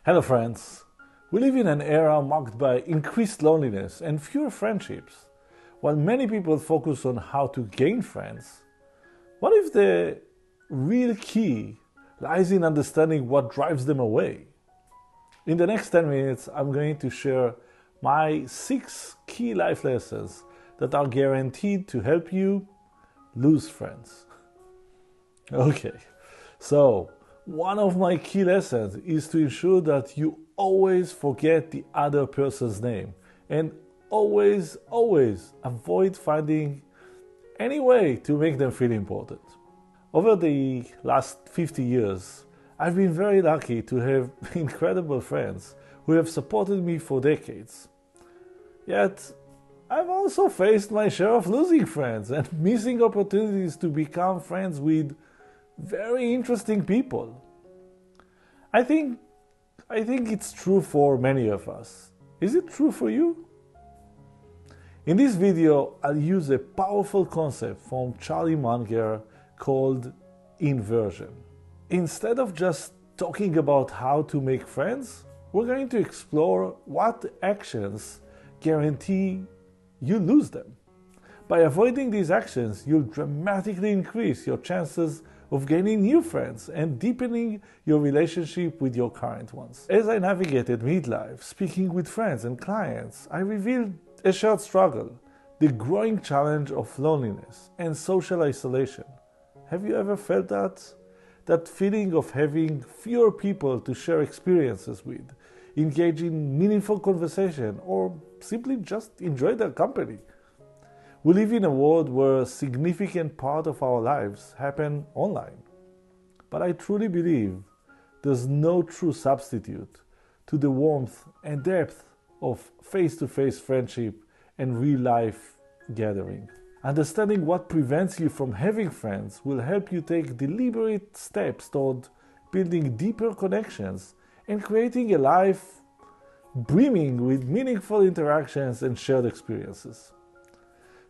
Hello friends! We live in an era marked by increased loneliness and fewer friendships. While many people focus on how to gain friends, what if the real key lies in understanding what drives them away? In the next 10 minutes, I'm going to share my 6 key life lessons that are guaranteed to help you lose friends. Okay, so one of my key lessons is to ensure that you always forget the other person's name and always avoid finding any way to make them feel important. Over the last 50 years, I've been very lucky to have incredible friends who have supported me for decades. Yet, I've also faced my share of losing friends and missing opportunities to become friends with very interesting people. I think it's true for many of us. Is it true for you? In this video, I'll use a powerful concept from Charlie Munger called inversion. Instead of just talking about how to make friends, we're going to explore what actions guarantee you lose them. By avoiding these actions, you'll dramatically increase your chances of gaining new friends and deepening your relationship with your current ones. As I navigated midlife, speaking with friends and clients, I revealed a shared struggle, the growing challenge of loneliness and social isolation. Have you ever felt that feeling of having fewer people to share experiences with, engage in meaningful conversation, or simply just enjoy their company? We live in a world where a significant part of our lives happen online. But I truly believe there's no true substitute to the warmth and depth of face-to-face friendship and real-life gathering. Understanding what prevents you from having friends will help you take deliberate steps toward building deeper connections and creating a life brimming with meaningful interactions and shared experiences.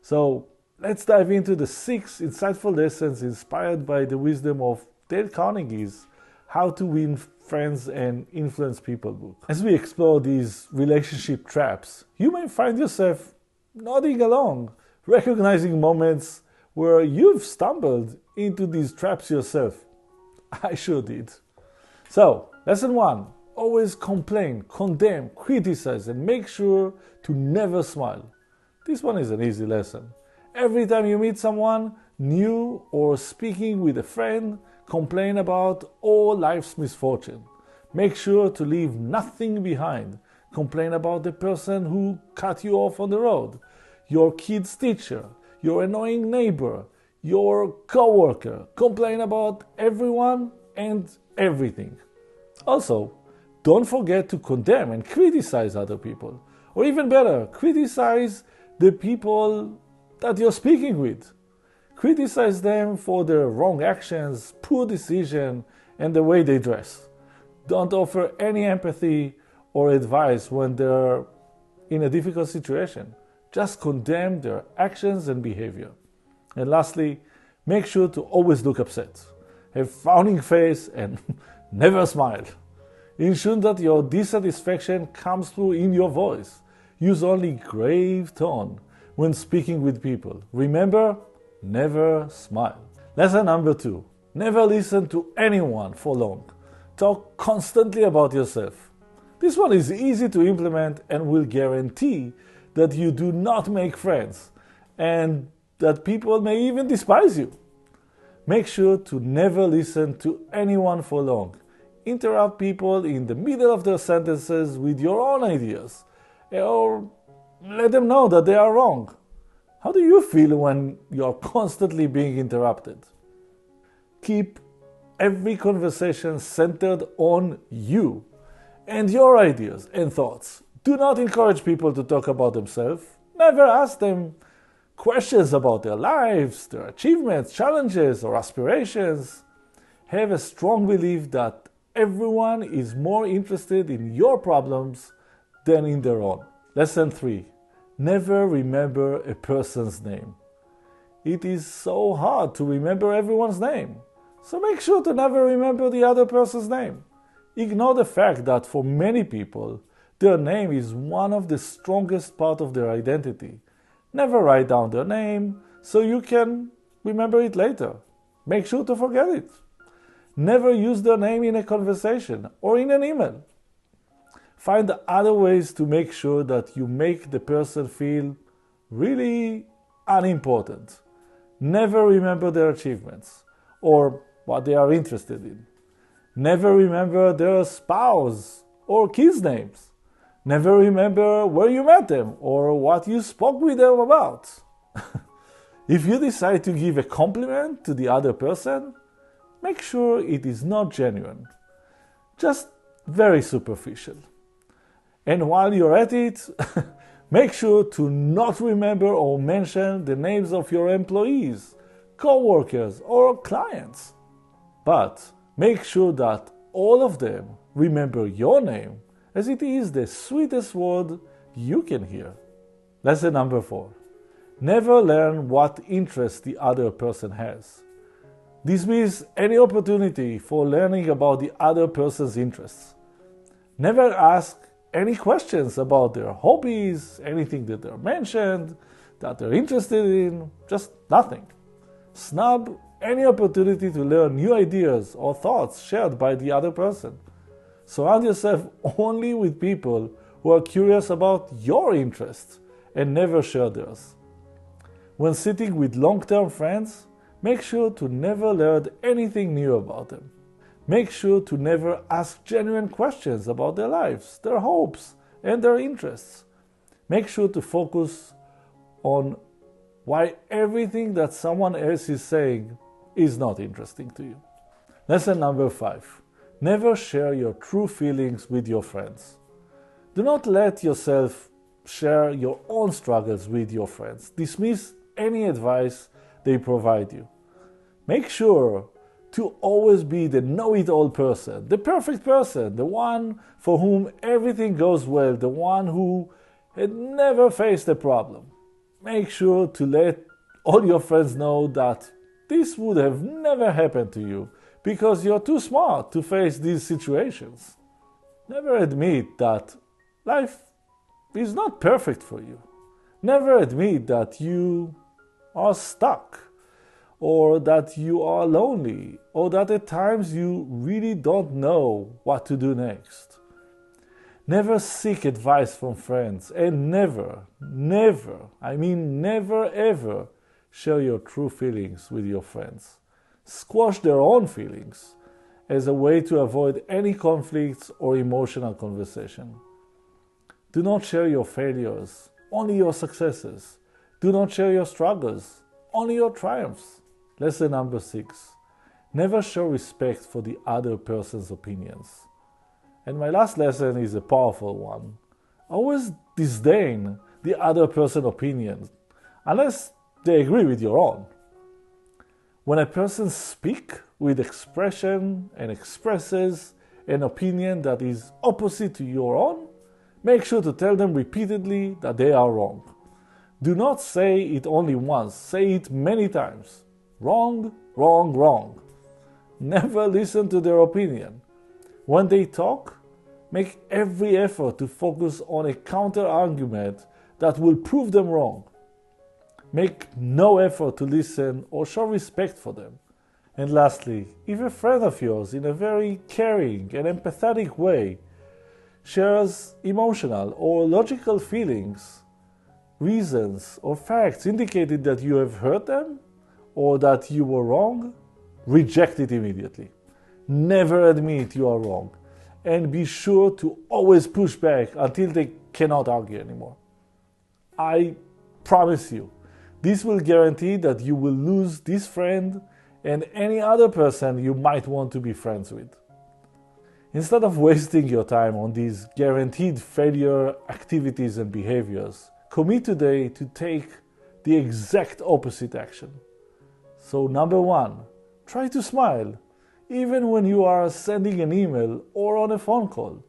So let's dive into the 6 insightful lessons inspired by the wisdom of Dale Carnegie's How to Win Friends and Influence People book. As we explore these relationship traps, you may find yourself nodding along, recognizing moments where you've stumbled into these traps yourself. I sure did. So, lesson 1. Always complain, condemn, criticize, and make sure to never smile. This one is an easy lesson. Every time you meet someone new or speaking with a friend, complain about all life's misfortune. Make sure to leave nothing behind. Complain about the person who cut you off on the road, your kid's teacher, your annoying neighbor, your coworker. Complain about everyone and everything. Also, don't forget to condemn and criticize other people. Or even better, criticize the people that you're speaking with. Criticize them for their wrong actions, poor decision, and the way they dress. Don't offer any empathy or advice when they're in a difficult situation. Just condemn their actions and behavior. And lastly, make sure to always look upset. Have frowning face and never smile. Ensure that your dissatisfaction comes through in your voice. Use only grave tone when speaking with people. Remember, never smile. Lesson number 2. Never listen to anyone for long. Talk constantly about yourself. This one is easy to implement and will guarantee that you do not make friends and that people may even despise you. Make sure to never listen to anyone for long. Interrupt people in the middle of their sentences with your own ideas, or let them know that they are wrong. How do you feel when you're constantly being interrupted? Keep every conversation centered on you and your ideas and thoughts. Do not encourage people to talk about themselves. Never ask them questions about their lives, their achievements, challenges, or aspirations. Have a strong belief that everyone is more interested in your problems than in their own. Lesson 3. Never remember a person's name. It is so hard to remember everyone's name. So make sure to never remember the other person's name. Ignore the fact that for many people, their name is one of the strongest parts of their identity. Never write down their name so you can remember it later. Make sure to forget it. Never use their name in a conversation or in an email. Find other ways to make sure that you make the person feel really unimportant. Never remember their achievements or what they are interested in. Never remember their spouse or kids' names. Never remember where you met them or what you spoke with them about. If you decide to give a compliment to the other person, make sure it is not genuine, just very superficial. And while you're at it, make sure to not remember or mention the names of your employees, co-workers, or clients. But make sure that all of them remember your name, as it is the sweetest word you can hear. Lesson number 4. Never learn what interest the other person has. Dismiss any opportunity for learning about the other person's interests. Never ask any questions about their hobbies, anything that they're mentioned, that they're interested in, just nothing. Snub any opportunity to learn new ideas or thoughts shared by the other person. Surround yourself only with people who are curious about your interests and never share theirs. When sitting with long-term friends, make sure to never learn anything new about them. Make sure to never ask genuine questions about their lives, their hopes, and their interests. Make sure to focus on why everything that someone else is saying is not interesting to you. Lesson number 5. Never share your true feelings with your friends. Do not let yourself share your own struggles with your friends. Dismiss any advice they provide you. Make sure to always be the know-it-all person, the perfect person, the one for whom everything goes well, the one who had never faced a problem. Make sure to let all your friends know that this would have never happened to you because you're too smart to face these situations. Never admit that life is not perfect for you. Never admit that you are stuck, or that you are lonely, or that at times you really don't know what to do next. Never seek advice from friends, and never ever share your true feelings with your friends. Squash their own feelings as a way to avoid any conflicts or emotional conversation. Do not share your failures, only your successes. Do not share your struggles, only your triumphs. Lesson number 6. Never show respect for the other person's opinions. And my last lesson is a powerful one. Always disdain the other person's opinions, unless they agree with your own. When a person speaks with expression and expresses an opinion that is opposite to your own, make sure to tell them repeatedly that they are wrong. Do not say it only once, say it many times. Wrong, wrong, wrong. Never listen to their opinion. When they talk, make every effort to focus on a counter-argument that will prove them wrong. Make no effort to listen or show respect for them. And lastly, if a friend of yours in a very caring and empathetic way shares emotional or logical feelings, reasons or facts indicating that you have hurt them or that you were wrong, reject it immediately. Never admit you are wrong, and be sure to always push back until they cannot argue anymore. I promise you, this will guarantee that you will lose this friend and any other person you might want to be friends with. Instead of wasting your time on these guaranteed failure activities and behaviors, commit today to take the exact opposite action. So number 1, try to smile, even when you are sending an email or on a phone call.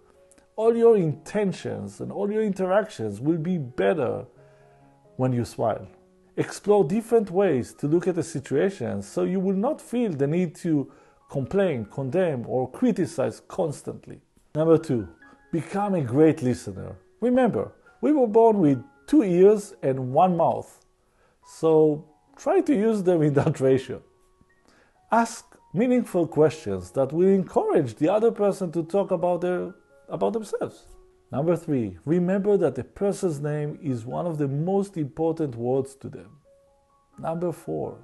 All your intentions and all your interactions will be better when you smile. Explore different ways to look at a situation so you will not feel the need to complain, condemn, or criticize constantly. Number 2, become a great listener. Remember, we were born with 2 ears and 1 mouth, so try to use them in that ratio. Ask meaningful questions that will encourage the other person to talk about themselves. Number 3, remember that a person's name is one of the most important words to them. Number 4,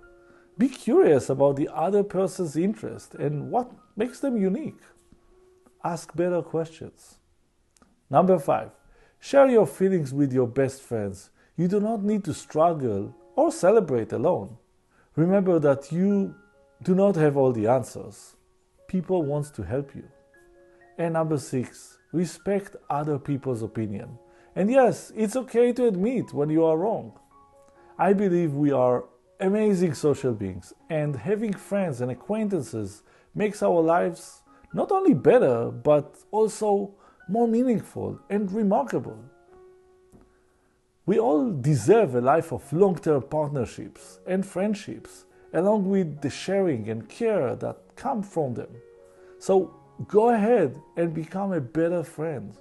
be curious about the other person's interest and what makes them unique. Ask better questions. Number 5, share your feelings with your best friends. You do not need to struggle or celebrate alone. Remember that you do not have all the answers. People want to help you. And number 6, respect other people's opinion. And yes, it's okay to admit when you are wrong. I believe we are amazing social beings, and having friends and acquaintances makes our lives not only better, but also more meaningful and remarkable. We all deserve a life of long-term partnerships and friendships, along with the sharing and care that come from them. So go ahead and become a better friend.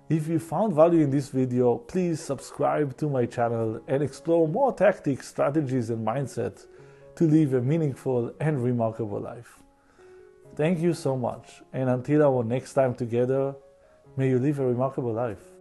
If you found value in this video, please subscribe to my channel and explore more tactics, strategies, and mindsets to live a meaningful and remarkable life. Thank you so much, and until our next time together, may you live a remarkable life.